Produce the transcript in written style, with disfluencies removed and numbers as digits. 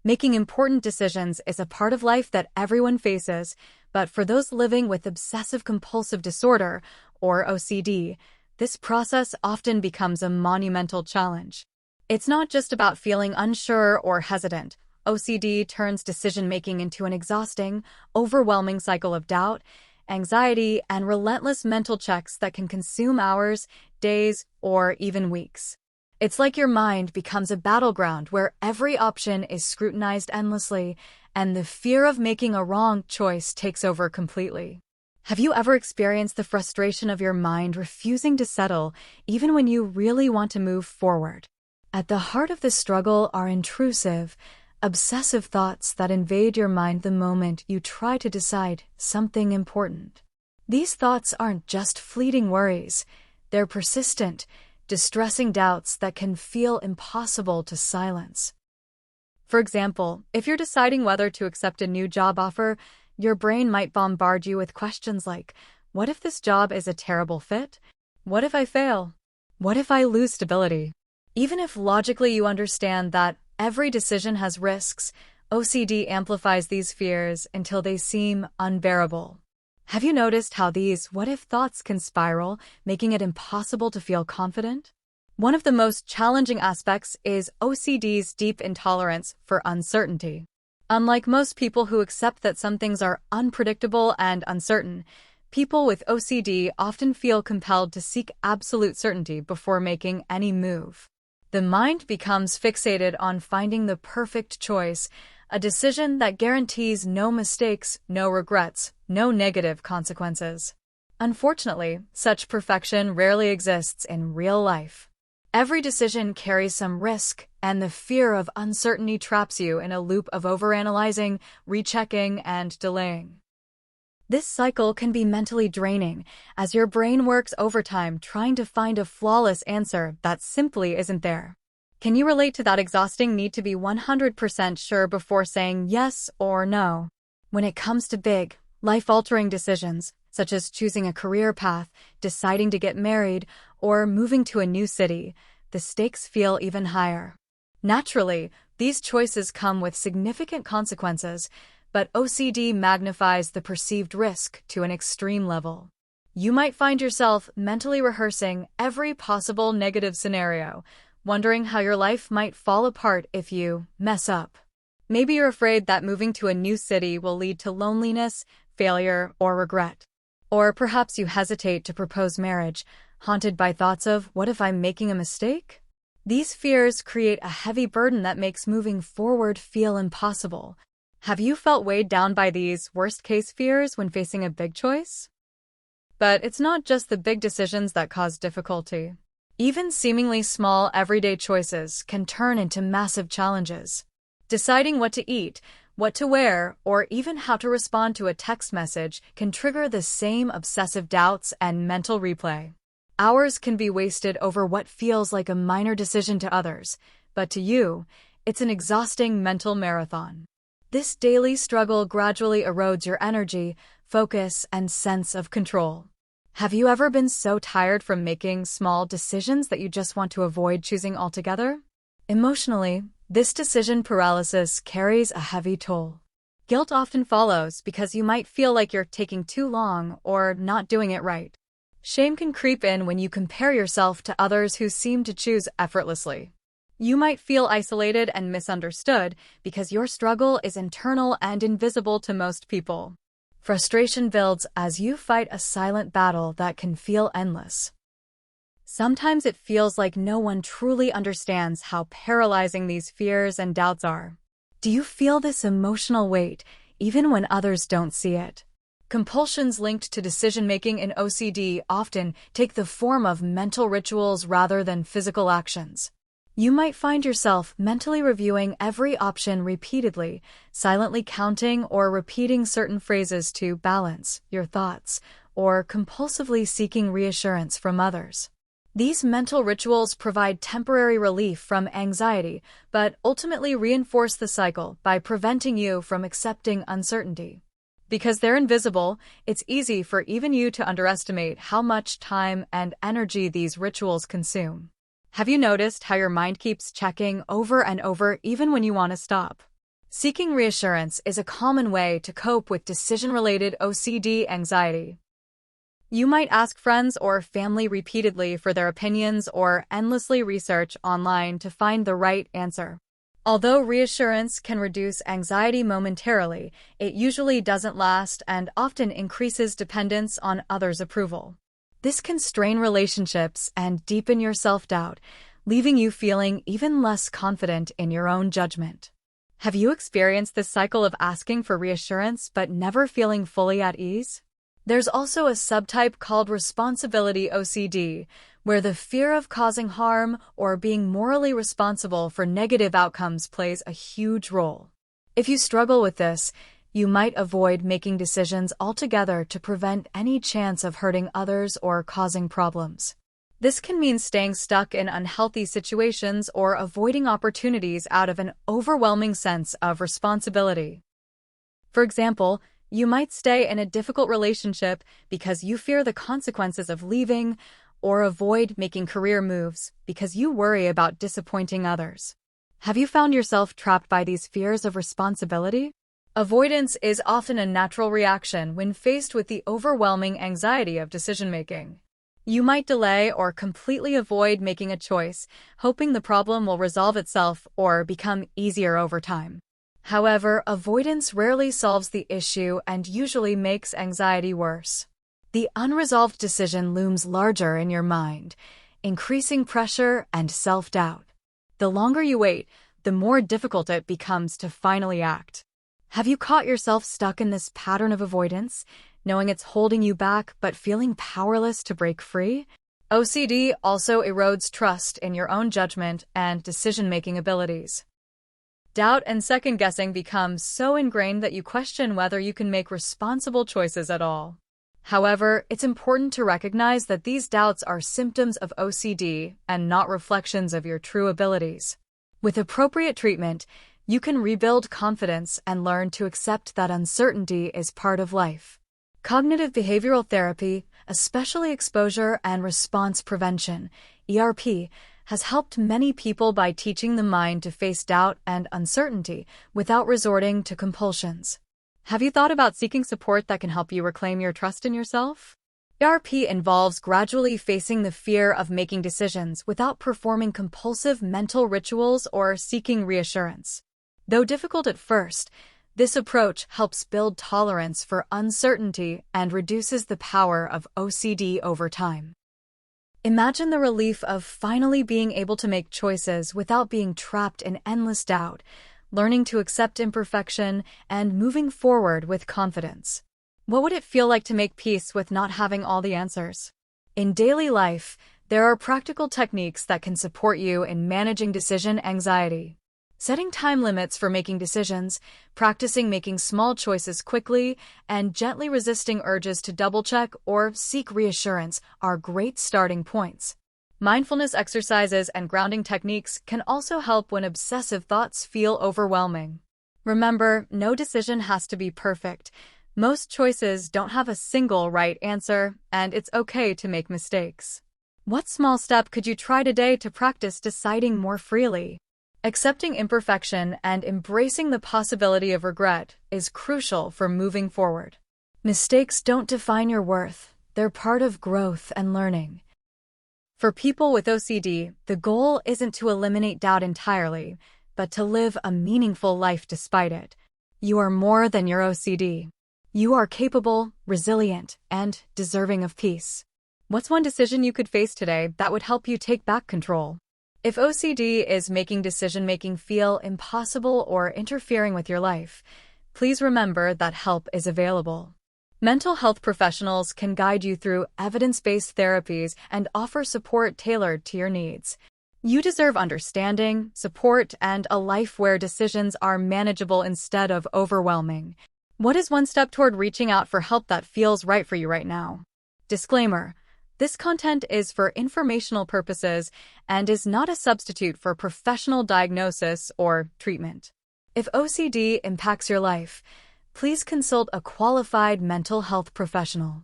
Making important decisions is a part of life that everyone faces, but for those living with obsessive-compulsive disorder, or OCD, this process often becomes a monumental challenge. It's not just about feeling unsure or hesitant. OCD turns decision-making into an exhausting, overwhelming cycle of doubt, anxiety, and relentless mental checks that can consume hours, days, or even weeks. It's like your mind becomes a battleground where every option is scrutinized endlessly, and the fear of making a wrong choice takes over completely. Have you ever experienced the frustration of your mind refusing to settle, even when you really want to move forward? At the heart of the struggle are intrusive, obsessive thoughts that invade your mind the moment you try to decide something important. These thoughts aren't just fleeting worries, they're persistent, distressing doubts that can feel impossible to silence. For example, if you're deciding whether to accept a new job offer, your brain might bombard you with questions like, what if this job is a terrible fit? What if I fail? What if I lose stability? Even if logically you understand that every decision has risks, OCD amplifies these fears until they seem unbearable. Have you noticed how these what-if thoughts can spiral, making it impossible to feel confident? One of the most challenging aspects is OCD's deep intolerance for uncertainty. Unlike most people who accept that some things are unpredictable and uncertain, people with OCD often feel compelled to seek absolute certainty before making any move. The mind becomes fixated on finding the perfect choice, a decision that guarantees no mistakes, no regrets, no negative consequences. Unfortunately, such perfection rarely exists in real life. Every decision carries some risk, and the fear of uncertainty traps you in a loop of overanalyzing, rechecking, and delaying. This cycle can be mentally draining, as your brain works overtime trying to find a flawless answer that simply isn't there. Can you relate to that exhausting need to be 100% sure before saying yes or no? When it comes to big, life-altering decisions, such as choosing a career path, deciding to get married, or moving to a new city, the stakes feel even higher. Naturally, these choices come with significant consequences, but OCD magnifies the perceived risk to an extreme level. You might find yourself mentally rehearsing every possible negative scenario, wondering how your life might fall apart if you mess up. Maybe you're afraid that moving to a new city will lead to loneliness, failure, or regret. Or perhaps you hesitate to propose marriage, haunted by thoughts of, what if I'm making a mistake? These fears create a heavy burden that makes moving forward feel impossible. Have you felt weighed down by these worst-case fears when facing a big choice? But it's not just the big decisions that cause difficulty. Even seemingly small everyday choices can turn into massive challenges. Deciding what to eat, what to wear, or even how to respond to a text message can trigger the same obsessive doubts and mental replay. Hours can be wasted over what feels like a minor decision to others, but to you, it's an exhausting mental marathon. This daily struggle gradually erodes your energy, focus, and sense of control. Have you ever been so tired from making small decisions that you just want to avoid choosing altogether? Emotionally, this decision paralysis carries a heavy toll. Guilt often follows because you might feel like you're taking too long or not doing it right. Shame can creep in when you compare yourself to others who seem to choose effortlessly. You might feel isolated and misunderstood because your struggle is internal and invisible to most people. Frustration builds as you fight a silent battle that can feel endless. Sometimes it feels like no one truly understands how paralyzing these fears and doubts are. Do you feel this emotional weight, even when others don't see it? Compulsions linked to decision-making in OCD often take the form of mental rituals rather than physical actions. You might find yourself mentally reviewing every option repeatedly, silently counting or repeating certain phrases to balance your thoughts, or compulsively seeking reassurance from others. These mental rituals provide temporary relief from anxiety, but ultimately reinforce the cycle by preventing you from accepting uncertainty. Because they're invisible, it's easy for even you to underestimate how much time and energy these rituals consume. Have you noticed how your mind keeps checking over and over even when you want to stop? Seeking reassurance is a common way to cope with decision-related OCD anxiety. You might ask friends or family repeatedly for their opinions or endlessly research online to find the right answer. Although reassurance can reduce anxiety momentarily, it usually doesn't last and often increases dependence on others' approval. This can strain relationships and deepen your self-doubt, leaving you feeling even less confident in your own judgment. Have you experienced this cycle of asking for reassurance but never feeling fully at ease? There's also a subtype called responsibility OCD, where the fear of causing harm or being morally responsible for negative outcomes plays a huge role. If you struggle with this, you might avoid making decisions altogether to prevent any chance of hurting others or causing problems. This can mean staying stuck in unhealthy situations or avoiding opportunities out of an overwhelming sense of responsibility. For example, you might stay in a difficult relationship because you fear the consequences of leaving, or avoid making career moves because you worry about disappointing others. Have you found yourself trapped by these fears of responsibility? Avoidance is often a natural reaction when faced with the overwhelming anxiety of decision-making. You might delay or completely avoid making a choice, hoping the problem will resolve itself or become easier over time. However, avoidance rarely solves the issue and usually makes anxiety worse. The unresolved decision looms larger in your mind, increasing pressure and self-doubt. The longer you wait, the more difficult it becomes to finally act. Have you caught yourself stuck in this pattern of avoidance, knowing it's holding you back but feeling powerless to break free? OCD also erodes trust in your own judgment and decision-making abilities. Doubt and second-guessing become so ingrained that you question whether you can make responsible choices at all. However, it's important to recognize that these doubts are symptoms of OCD and not reflections of your true abilities. With appropriate treatment, you can rebuild confidence and learn to accept that uncertainty is part of life. Cognitive behavioral therapy, especially exposure and response prevention, ERP, has helped many people by teaching the mind to face doubt and uncertainty without resorting to compulsions. Have you thought about seeking support that can help you reclaim your trust in yourself? ERP involves gradually facing the fear of making decisions without performing compulsive mental rituals or seeking reassurance. Though difficult at first, this approach helps build tolerance for uncertainty and reduces the power of OCD over time. Imagine the relief of finally being able to make choices without being trapped in endless doubt, learning to accept imperfection, and moving forward with confidence. What would it feel like to make peace with not having all the answers? In daily life, there are practical techniques that can support you in managing decision anxiety. Setting time limits for making decisions, practicing making small choices quickly, and gently resisting urges to double-check or seek reassurance are great starting points. Mindfulness exercises and grounding techniques can also help when obsessive thoughts feel overwhelming. Remember, no decision has to be perfect. Most choices don't have a single right answer, and it's okay to make mistakes. What small step could you try today to practice deciding more freely? Accepting imperfection and embracing the possibility of regret is crucial for moving forward. Mistakes don't define your worth, they're part of growth and learning. For people with OCD, the goal isn't to eliminate doubt entirely, but to live a meaningful life despite it. You are more than your OCD. You are capable, resilient, and deserving of peace. What's one decision you could face today that would help you take back control? If OCD is making decision-making feel impossible or interfering with your life, please remember that help is available. Mental health professionals can guide you through evidence-based therapies and offer support tailored to your needs. You deserve understanding, support, and a life where decisions are manageable instead of overwhelming. What is one step toward reaching out for help that feels right for you right now? Disclaimer: this content is for informational purposes and is not a substitute for professional diagnosis or treatment. If OCD impacts your life, please consult a qualified mental health professional.